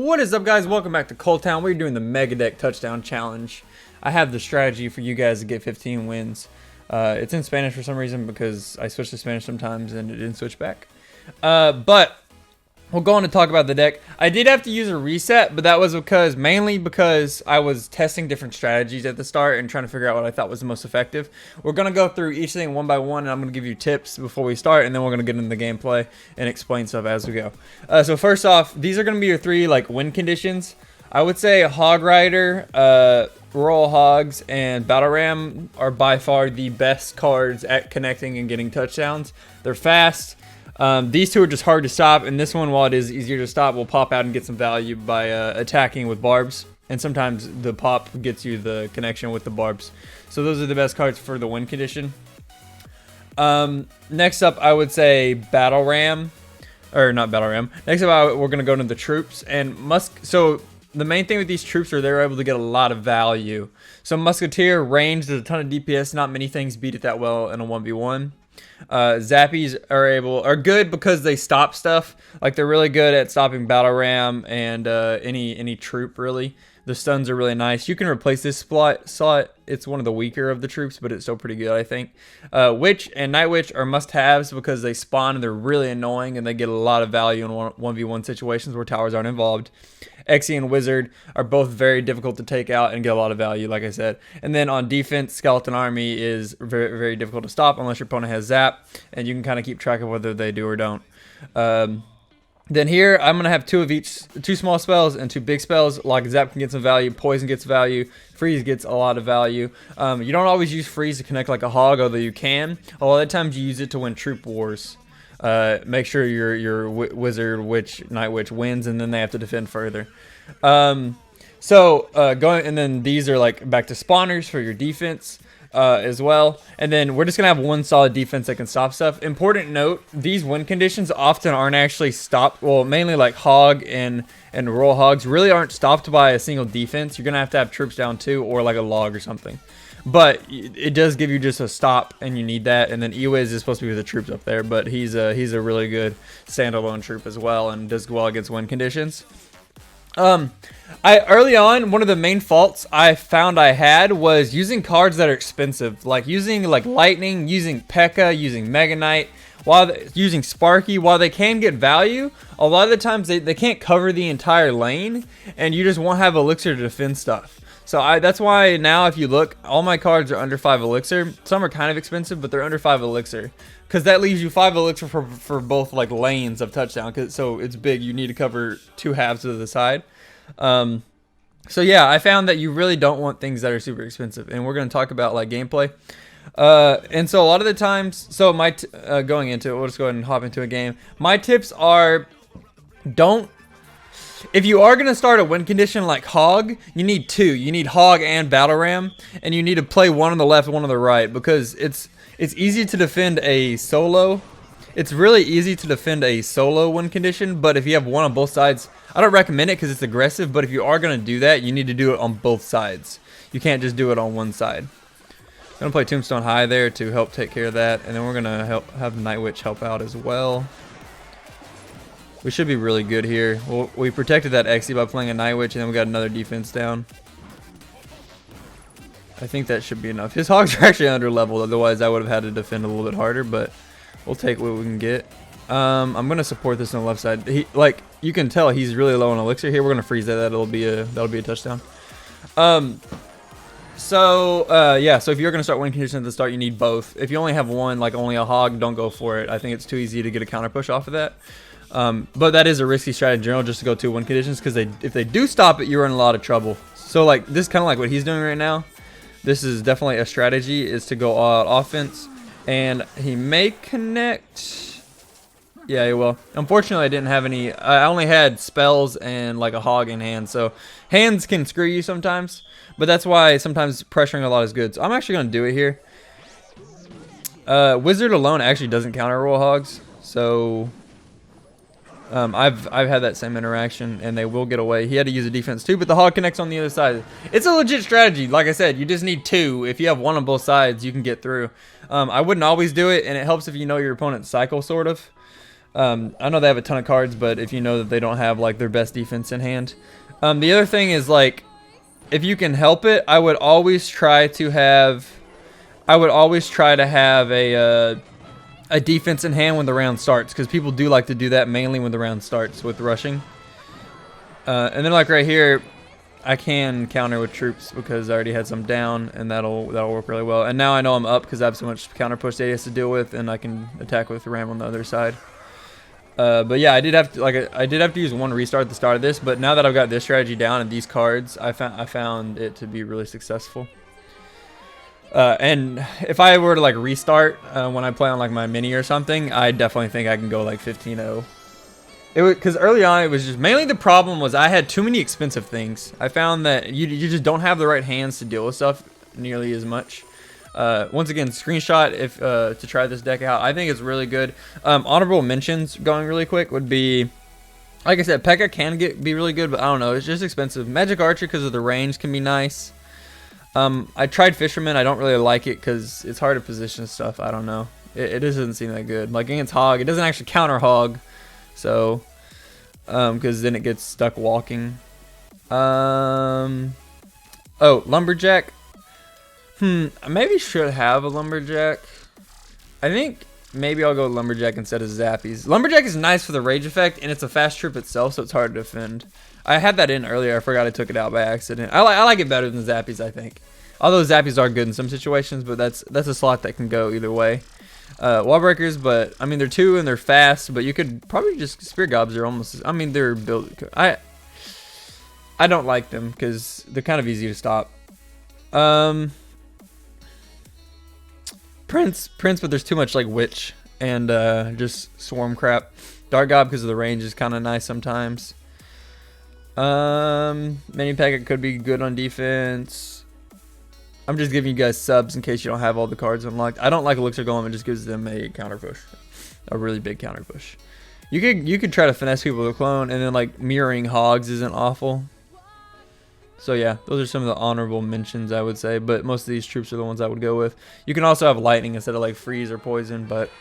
What is up, guys? Welcome back to Coltown. We're doing the Mega Deck Touchdown Challenge. I have the strategy for you guys to get 15 wins. It's in Spanish for some reason because I switch to Spanish sometimes and it didn't switch back. But we'll go on to talk about the deck. I did have to use a reset, but that was mainly because I was testing different strategies at the start and trying to figure out what I thought was the most effective. We're going to go through each thing one by one, and I'm going to give you tips before we start, and then we're going to get into the gameplay and explain stuff as we go. So first off, these are going to be your three win conditions. I would say Hog Rider, Royal Hogs, and Battle Ram are by far the best cards at connecting and getting touchdowns. They're fast. These two are just hard to stop, and this one, while it is easier to stop, will pop out and get some value by attacking with barbs, and sometimes the pop gets you the connection with the barbs. So those are the best cards for the win condition. Next up, I would say Battle Ram, or not Battle Ram. Next up, we're going to go into the troops, and so the main thing with these troops are they're able to get a lot of value. So Musketeer, range, there's a ton of DPS, not many things beat it that well in a 1v1. Zappies are good because they stop stuff. Like, they're really good at stopping Battle Ram and any troop, really. The stuns are really nice. You can replace this slot. It's one of the weaker of the troops, but it's still pretty good, I think. Witch and Night Witch are must-haves because they spawn and they're really annoying and they get a lot of value in 1v1 situations where towers aren't involved. Exy and Wizard are both very difficult to take out and get a lot of value, like I said. And then on defense, Skeleton Army is very, very difficult to stop unless your opponent has Zap, and you can kind of keep track of whether they do or don't. Then here, I'm going to have two of each, two small spells and two big spells. Like Zap can get some value, Poison gets value, Freeze gets a lot of value. You don't always use Freeze to connect like a hog, although you can. A lot of times you use it to win troop wars. Make sure your Wizard, Witch, Night Witch wins, and then they have to defend further. And then these are back to spawners for your defense as well. And then we're just gonna have one solid defense that can stop stuff. Important note: these win conditions often aren't actually stopped. Well, mainly like Hog and Royal Hogs really aren't stopped by a single defense. You're gonna have troops down too, or like a log or something. But it does give you just a stop, and you need that. And then Ewiz is supposed to be with the troops up there, but he's a really good standalone troop as well, and does well against win conditions. Early on, one of the main faults I found I had was using cards that are expensive, like using Lightning, using P.E.K.K.A, using Mega Knight, using Sparky. While they can get value, a lot of the times they can't cover the entire lane, and you just won't have Elixir to defend stuff. So that's why now, if you look, all my cards are under 5 Elixir. Some are kind of expensive, but they're under 5 Elixir. Because that leaves you 5 Elixir for both lanes of touchdown. So it's big. You need to cover 2 halves of the side. So yeah, I found that you really don't want things that are super expensive. And we're going to talk about gameplay. And so a lot of the times, so going into it, we'll just go ahead and hop into a game. My tips are, if you are going to start a win condition like Hog, you need 2. You need Hog and Battle Ram, and you need to play one on the left, one on the right, because it's easy to defend a solo. It's really easy to defend a solo win condition, but if you have one on both sides, I don't recommend it because it's aggressive, but if you are going to do that, you need to do it on both sides. You can't just do it on one side. I'm going to play Tombstone High there to help take care of that, and then we're going to have Night Witch help out as well. We should be really good here. Well, we protected that Exy by playing a Night Witch, and then we got another defense down. I think that should be enough. His Hogs are actually under leveled, otherwise I would have had to defend a little bit harder, but we'll take what we can get. I'm going to support this on the left side. You can tell he's really low on Elixir here. We're going to freeze that. That'll be a touchdown. So if you're going to start win conditions at the start, you need both. If you only have one, only a Hog, don't go for it. I think it's too easy to get a counter push off of that. But that is a risky strat in general, just to go 2 win conditions, because if they do stop it, you're in a lot of trouble. So this is kind of like what he's doing right now. This is definitely a strategy, is to go all out offense, and he may connect. Yeah, he will. Unfortunately, I didn't have any. I only had spells and a Hog in hand, so hands can screw you sometimes. But that's why sometimes pressuring a lot is good. So I'm actually going to do it here. Wizard alone actually doesn't counter Royal Hogs, so I've had that same interaction, and they will get away. He had to use a defense too, but the Hog connects on the other side. It's a legit strategy. Like I said, you just need 2. If you have one on both sides, you can get through. I wouldn't always do it, and it helps if you know your opponent's cycle, sort of. I know they have a ton of cards, but if you know that they don't have like their best defense in hand. The other thing is like, if you can help it, I would always try to have a defense in hand when the round starts, because people do like to do that mainly when the round starts with rushing. And then like right here, I can counter with troops because I already had some down, and that'll work really well. And now I know I'm up because I have so much counter push that he has to deal with, and I can attack with Ram on the other side. But yeah, I did have to use one restart at the start of this, but now that I've got this strategy down and these cards, I found it to be really successful. And if I were to like restart when I play on like my mini or something, I definitely think I can go like 15-0. Because early on, it was just mainly the problem was I had too many expensive things. I found that you just don't have the right hands to deal with stuff nearly as much. Once again, screenshot if to try this deck out. I think it's really good. Honorable mentions going really quick would be, like I said, P.E.K.K.A can be really good, but I don't know. It's just expensive. Magic Archer because of the range can be nice. I tried Fisherman. I don't really like it because it's hard to position stuff. I don't know. It doesn't seem that good. Like against Hog, it doesn't actually counter Hog. So, because then it gets stuck walking. Oh, Lumberjack. I maybe should have a Lumberjack. I think maybe I'll go Lumberjack instead of Zappies. Lumberjack is nice for the rage effect, and it's a fast troop itself, so it's hard to defend. I had that in earlier. I forgot I took it out by accident. I like it better than Zappies, I think. Although Zappies are good in some situations, but that's a slot that can go either way. Wall breakers, but I mean they're 2 and they're fast, but you could probably just Spear Gobs are almost. I mean they're built. I don't like them because they're kind of easy to stop. Prince, but there's too much like Witch and just Swarm crap. Dark Gob because of the range is kind of nice sometimes. Mini Packet could be good on defense. I'm just giving you guys subs in case you don't have all the cards unlocked. I don't like Elixir Golem. It just gives them a counter push, a really big counter push. You could try to finesse people with a clone, and then like mirroring Hogs isn't awful. So yeah, those are some of the honorable mentions I would say, but most of these troops are the ones I would go with. You can also have lightning instead of like freeze or poison, but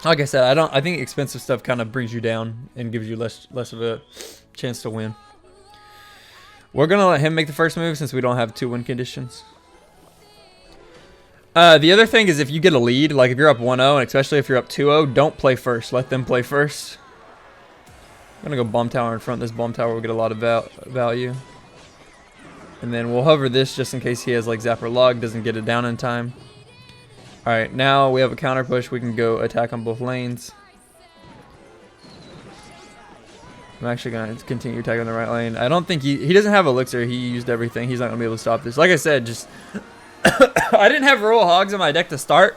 like I said, I think expensive stuff kind of brings you down and gives you less of a chance to win. We're gonna let him make the first move since we don't have 2 win conditions. The other thing is if you get a lead, like if you're up 1-0, and especially if you're up 2-0, don't play first. Let them play first. I'm gonna go bomb tower in front. This bomb tower will get a lot of value. And then we'll hover this just in case he has like Zapper Log, doesn't get it down in time. Alright, now we have a counter push. We can go attack on both lanes. I'm actually going to continue attacking on the right lane. I don't think he doesn't have Elixir. He used everything. He's not going to be able to stop this. Like I said, just I didn't have Royal Hogs in my deck to start.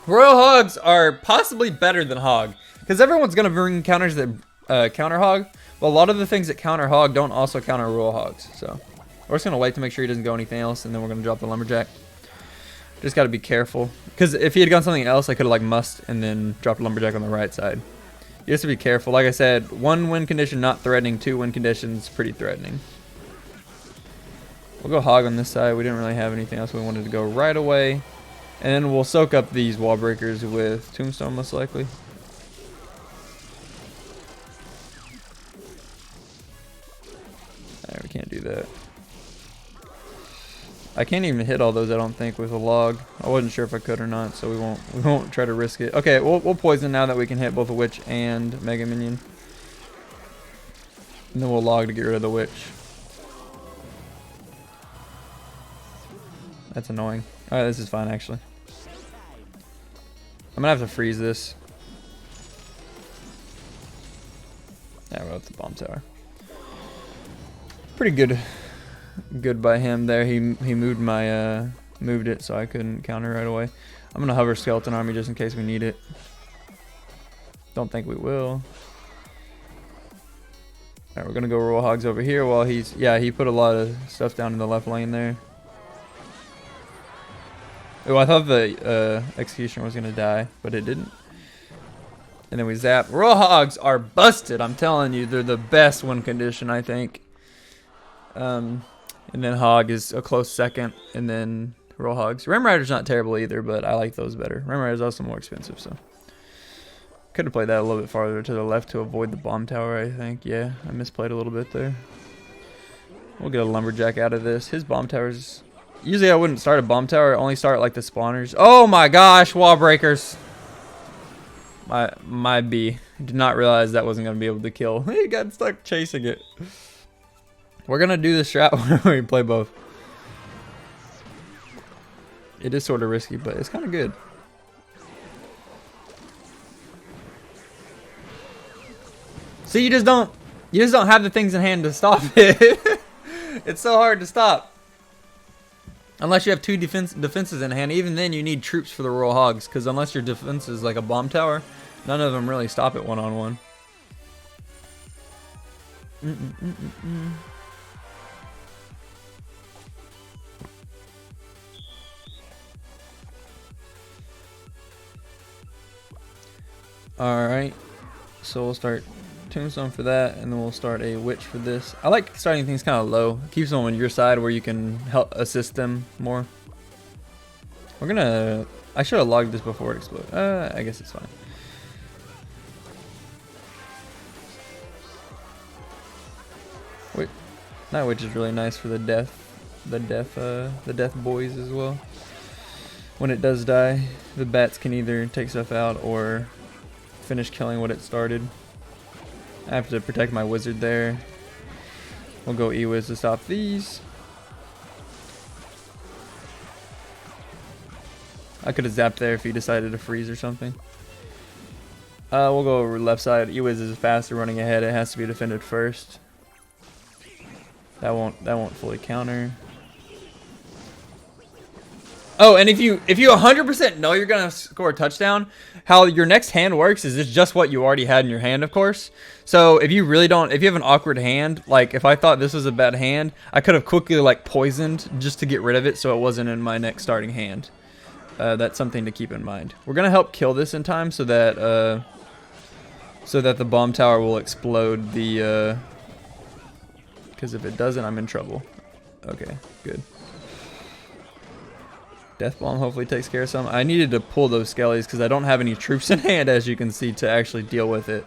Royal Hogs are possibly better than Hog because everyone's going to bring counters that counter Hog. But a lot of the things that counter Hog don't also counter Royal Hogs. So we're just going to wait to make sure he doesn't go anything else, and then we're going to drop the Lumberjack. Just got to be careful because if he had gone something else, I could have like must and then dropped Lumberjack on the right side. You have to be careful. Like I said, 1 win condition not threatening, 2 win conditions pretty threatening. We'll go Hog on this side. We didn't really have anything else we wanted to go right away. And then we'll soak up these wall breakers with Tombstone most likely. Alright, we can't do that. I can't even hit all those, I don't think, with a log. I wasn't sure if I could or not, so we won't try to risk it. Okay, we'll poison now that we can hit both a Witch and Mega Minion. And then we'll log to get rid of the Witch. That's annoying. Alright, this is fine actually. I'm gonna have to freeze this. Yeah, we're at the bomb tower. Pretty good by him there. He moved my moved it so I couldn't counter right away. I'm gonna hover Skeleton Army just in case we need it. Don't think we will. Alright, we're gonna go Royal Hogs over here while he put a lot of stuff down in the left lane there. Oh, I thought the Executioner was gonna die, but it didn't. And then we zap. Royal Hogs are busted. I'm telling you, they're the best win condition, I think. And then Hog is a close second, and then Royal Hogs. Ram Rider's not terrible either, but I like those better. Ram Rider's also more expensive, so. Could have played that a little bit farther to the left to avoid the bomb tower, I think. Yeah, I misplayed a little bit there. We'll get a lumberjack out of this. His bomb towers... Usually I wouldn't start a bomb tower. I only start like the spawners. Oh my gosh, wall breakers. My B. Did not realize that wasn't going to be able to kill. He got stuck chasing it. We're going to do the strat when we play both. It is sort of risky, but it's kind of good. See, you just don't have the things in hand to stop it. It's so hard to stop. Unless you have two defenses in hand. Even then, you need troops for the Royal Hogs. Because unless your defense is like a bomb tower, none of them really stop it one-on-one. Alright. So we'll start Tombstone for that, and then we'll start a Witch for this. I like starting things kind of low. Keeps them on your side where you can help assist them more. We're gonna... I should have logged this before it exploded. I guess it's fine. Wait, that Witch is really nice for the death boys as well. When it does die, the bats can either take stuff out or finish killing what it started. I have to protect my wizard there. We'll go E-Wiz to stop these. I could have zapped there if he decided to freeze or something. We'll go over left side. E-Wiz is faster running ahead. It has to be defended first. That won't fully counter. Oh, and if you 100% know you're gonna score a touchdown, how your next hand works is it's just what you already had in your hand, of course. So if you really don't, if you have an awkward hand, like if I thought this was a bad hand, I could have quickly like poisoned just to get rid of it so it wasn't in my next starting hand. That's something to keep in mind. We're gonna help kill this in time so that the bomb tower will explode the. Because if it doesn't, I'm in trouble. Okay, good. Death Bomb hopefully takes care of some. I needed to pull those skellies because I don't have any troops in hand, as you can see, to actually deal with it.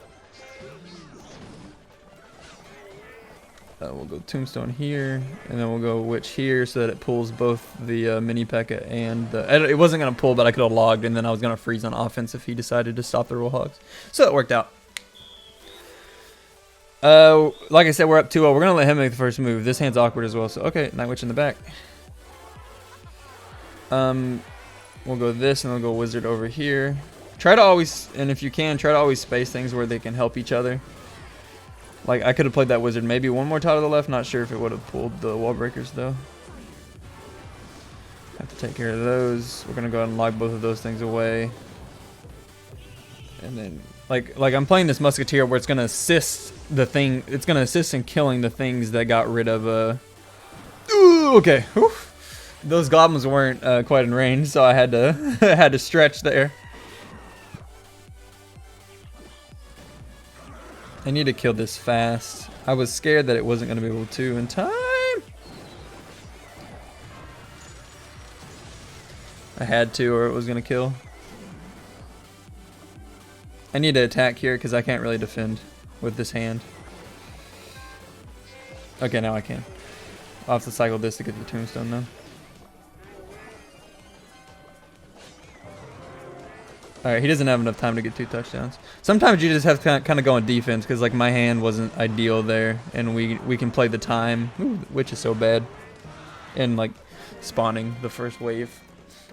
We'll go Tombstone here, and then we'll go Witch here so that it pulls both the mini P.E.K.K.A. and the... It wasn't going to pull, but I could have logged, and then I was going to freeze on offense if he decided to stop the Royal Hogs. So it worked out. Like I said, we're up 2-0. We're going to let him make the first move. This hand's awkward as well, so okay, Night Witch in the back. We'll go this, and we'll go Wizard over here. Try to always, and if you can, try to always space things where they can help each other. Like, I could have played that Wizard maybe one more tile to the left. Not sure if it would have pulled the wall breakers, though. Have to take care of those. We're going to go ahead and log both of those things away. And then, like I'm playing this Musketeer where it's going to assist the thing. It's going to assist in killing the things that got rid of, Ooh, okay. Oof. Those goblins weren't quite in range, so I had to had to stretch there. I need to kill this fast. I was scared that it wasn't going to be able to in time. I had to, or it was going to kill. I need to attack here because I can't really defend with this hand. Okay, now I can. I'll have to cycle this to get the Tombstone though. Alright, he doesn't have enough time to get 2 touchdowns. Sometimes you just have to kind of go on defense because like my hand wasn't ideal there, and we can play the time, which is so bad, and like spawning the first wave.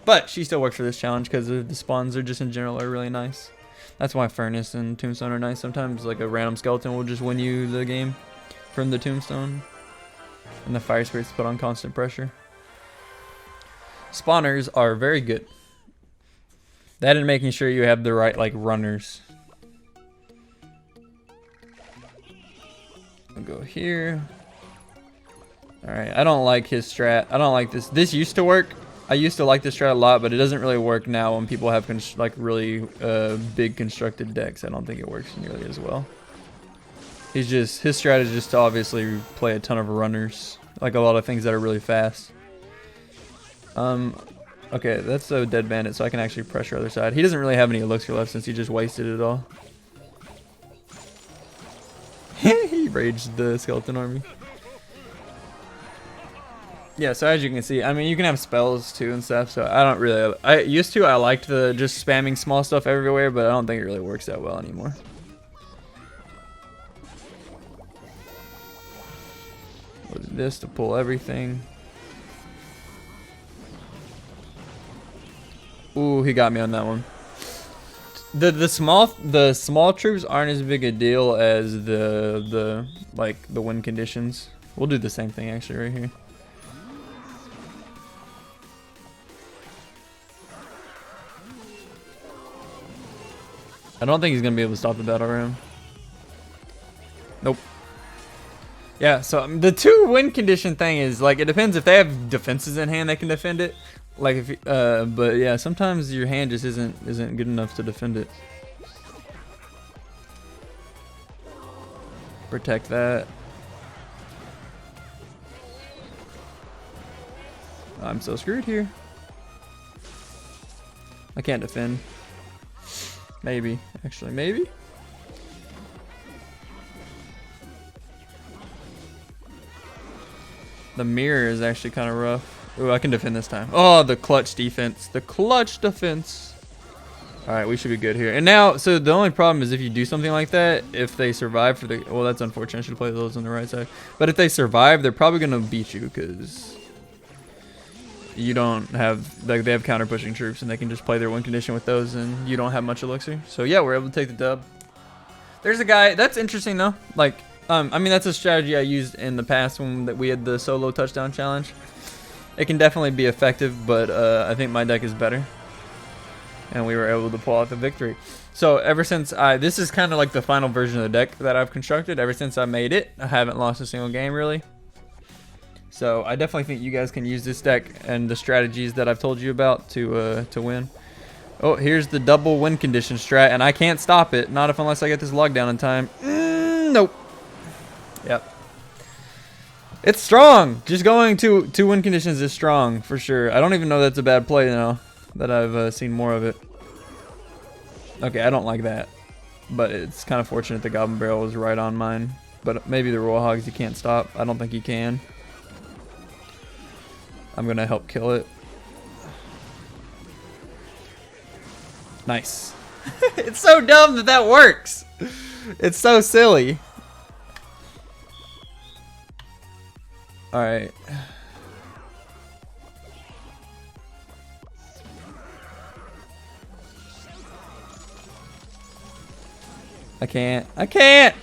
But she still works for this challenge because the spawns are just in general are really nice. That's why Furnace and Tombstone are nice. Sometimes like a random skeleton will just win you the game from the Tombstone, and the Fire Spirits put on constant pressure. Spawners are very good. That and making sure you have the right like runners. I'll go here. Alright, I don't like his strat. I don't like this. This used to work. I used to like this strat a lot, but it doesn't really work now when people have like really big constructed decks. I don't think it works nearly as well. His strat is just to obviously play a ton of runners. Like a lot of things that are really fast. Okay, that's a dead bandit, so I can actually pressure other side. He doesn't really have any elixir left since he just wasted it all. He raged the skeleton army. Yeah, so as you can see, I mean, you can have spells too and stuff, so I don't really... I liked the just spamming small stuff everywhere, but I don't think it really works that well anymore. What's this to pull everything? Ooh, he got me on that one. The small troops aren't as big a deal as the win conditions. We'll do the same thing actually right here. I don't think he's gonna be able to stop the battle ram. Nope. Yeah, so the 2 win condition thing is like, it depends if they have defenses in hand that can defend it. Like if but yeah, sometimes your hand just isn't good enough to defend it. Protect that. I'm so screwed here. I can't defend. Maybe, actually, maybe. The mirror is actually kind of rough. Ooh, I can defend this time. Oh, the clutch defense. The clutch defense. All right, we should be good here. And now, so the only problem is if you do something like that, if they survive for the... Well, that's unfortunate. I should play those on the right side. But if they survive, they're probably going to beat you because you don't have... Like, they have counter-pushing troops, and they can just play their win condition with those, and you don't have much elixir. So, yeah, we're able to take the dub. There's a guy... That's interesting, though. Like... I mean, that's a strategy I used in the past when we had the solo touchdown challenge. It can definitely be effective, but I think my deck is better. And we were able to pull out the victory. So ever since this is kind of like the final version of the deck that I've constructed. Ever since I made it, I haven't lost a single game, really. So I definitely think you guys can use this deck and the strategies that I've told you about to win. Oh, here's the double win condition strat, and I can't stop it. Not unless I get this lockdown in time. Nope. Yep. It's strong. Just going to 2 win conditions is strong for sure. I don't even know that's a bad play now that I've seen more of it. Okay, I don't like that. But it's kind of fortunate the Goblin Barrel was right on mine. But maybe the Royal Hogs you can't stop. I don't think you can. I'm going to help kill it. Nice. It's so dumb that that works. It's so silly. Alright. I can't. I can't!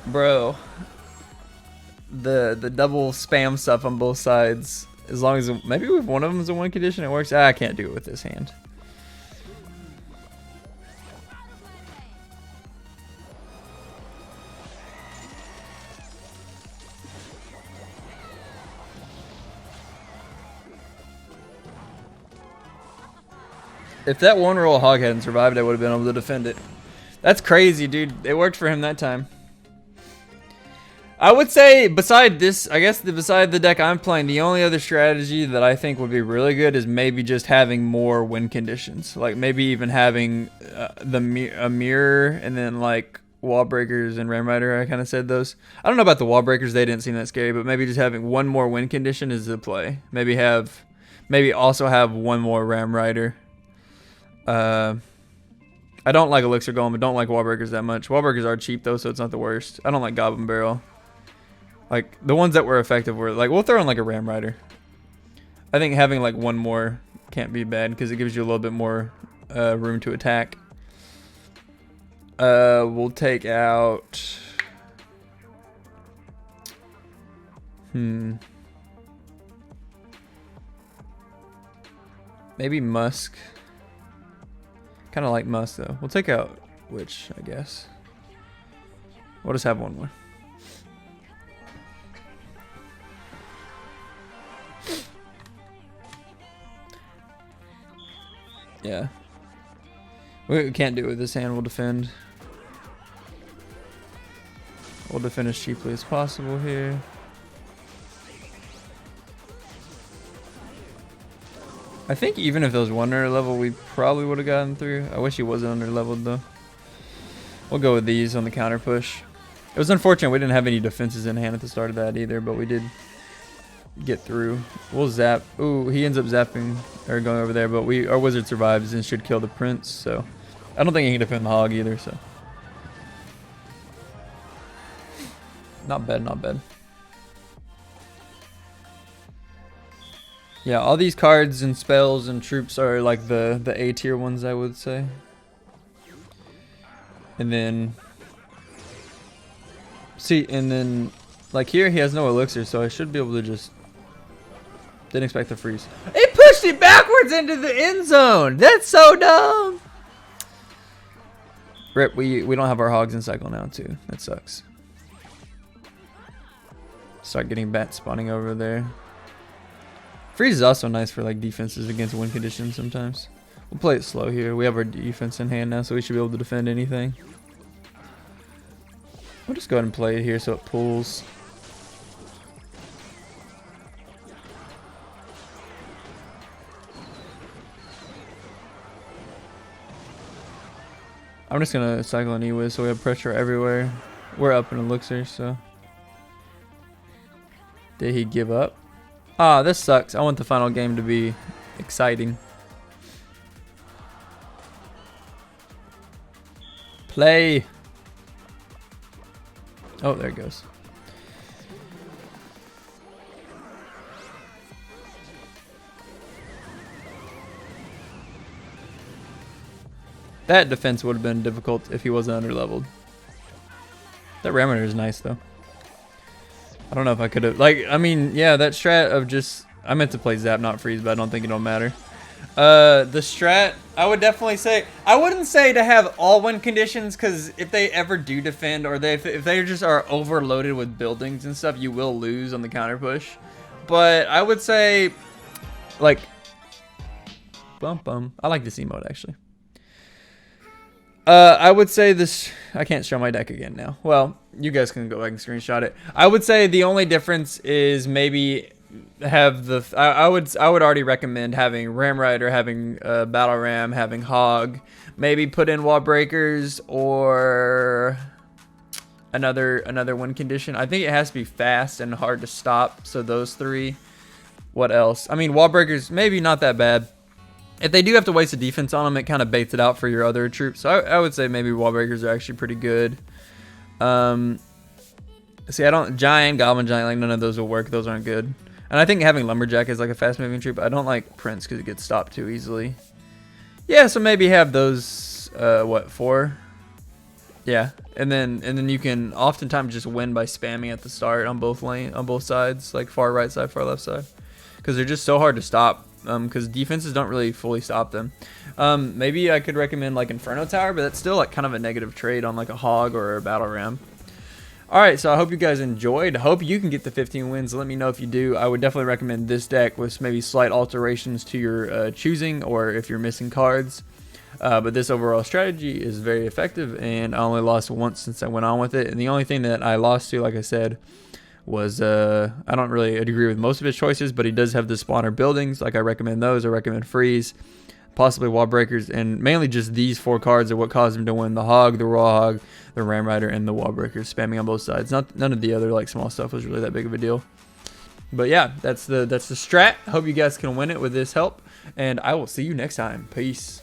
Bro. The double spam stuff on both sides. As long as maybe if one of them is a win condition, it works. I can't do it with this hand. If that one Royal Hog hadn't survived, I would have been able to defend it. That's crazy, dude. It worked for him that time. I would say, beside this, I guess beside the deck I'm playing, the only other strategy that I think would be really good is maybe just having more win conditions. Like maybe even having a mirror and then like wall breakers and ram rider. I kind of said those. I don't know about the wall breakers. They didn't seem that scary, but maybe just having one more win condition is the play. Maybe also have one more ram rider. I don't like Elixir Golem, but don't like wall breakers that much. Wall breakers are cheap though, so it's not the worst. I don't like Goblin Barrel. Like the ones that were effective were like, we'll throw in like a Ram Rider. I think having like one more can't be bad because it gives you a little bit more room to attack. We'll take out. Maybe Musk. Kind of like Musk though. We'll take out Witch, I guess. We'll just have one more. Yeah. We can't do it with this hand. We'll defend. We'll defend as cheaply as possible here. I think even if it was 1 under level, we probably would have gotten through. I wish he wasn't under leveled though. We'll go with these on the counter push. It was unfortunate we didn't have any defenses in hand at the start of that either, but we did get through. We'll zap. Ooh, he ends up zapping or going over there, but our wizard survives and should kill the prince. So I don't think he can defend the hog either. So not bad, not bad. Yeah, all these cards and spells and troops are like the A tier ones, I would say. And then see, and then like here he has no elixir, so I should be able to just didn't expect the freeze. It pushed it backwards into the end zone. That's so dumb. Rip, we don't have our hogs in cycle now too. That sucks. Start getting bats spawning over there. Freeze is also nice for like defenses against wind conditions sometimes. We'll play it slow here. We have our defense in hand now, so we should be able to defend anything. We'll just go ahead and play it here so it pulls. I'm just gonna cycle an E-Wiz so we have pressure everywhere. We're up in elixir, so. Did he give up? Ah, this sucks. I want the final game to be exciting. Play. Oh, there it goes. That defense would have been difficult if he wasn't underleveled. That Ramager is nice though. I don't know if I could have, like, I mean, yeah, that strat of just, I meant to play Zap, not Freeze, but I don't think it'll matter. The strat, I would definitely say, I wouldn't say to have all win conditions, because if they ever do defend, or if they just are overloaded with buildings and stuff, you will lose on the counter push. But I would say, like, I like this emote actually. I would say this, I can't show my deck again now. Well, you guys can go back and screenshot it. I would say the only difference is maybe have the, I would already recommend having Ram Rider, having Battle Ram, having Hog, maybe put in Wall Breakers or another win condition. I think it has to be fast and hard to stop, so those three. What else? I mean, Wall Breakers, maybe not that bad. If they do have to waste a defense on them, it kind of baits it out for your other troops. So I would say maybe Wall Breakers are actually pretty good. See, I don't, Giant, Goblin Giant, like none of those will work. Those aren't good. And I think having Lumberjack is like a fast moving troop. I don't like Prince because it gets stopped too easily. Yeah, so maybe have those, what, 4? Yeah, and then you can oftentimes just win by spamming at the start on both sides, like far right side, far left side, because they're just so hard to stop. Because defenses don't really fully stop them. Maybe I could recommend like Inferno Tower, but that's still like kind of a negative trade on like a Hog or a Battle Ram. Alright, so I hope you guys enjoyed. I hope you can get the 15 wins. Let me know if you do. I would definitely recommend this deck with maybe slight alterations to your choosing, or if you're missing cards. But this overall strategy is very effective, and I only lost once since I went on with it. And the only thing that I lost to, like I said, was I don't really agree with most of his choices, but he does have the spawner buildings. Like, I recommend those. I recommend Freeze, possibly Wall Breakers, and mainly just these 4 cards are what caused him to win: the Hog, the Raw Hog, the Ram Rider, and the Wall Breakers, spamming on both sides. None of the other like small stuff was really that big of a deal. But yeah, that's the strat. I hope you guys can win it with this help, and I will see you next time. Peace.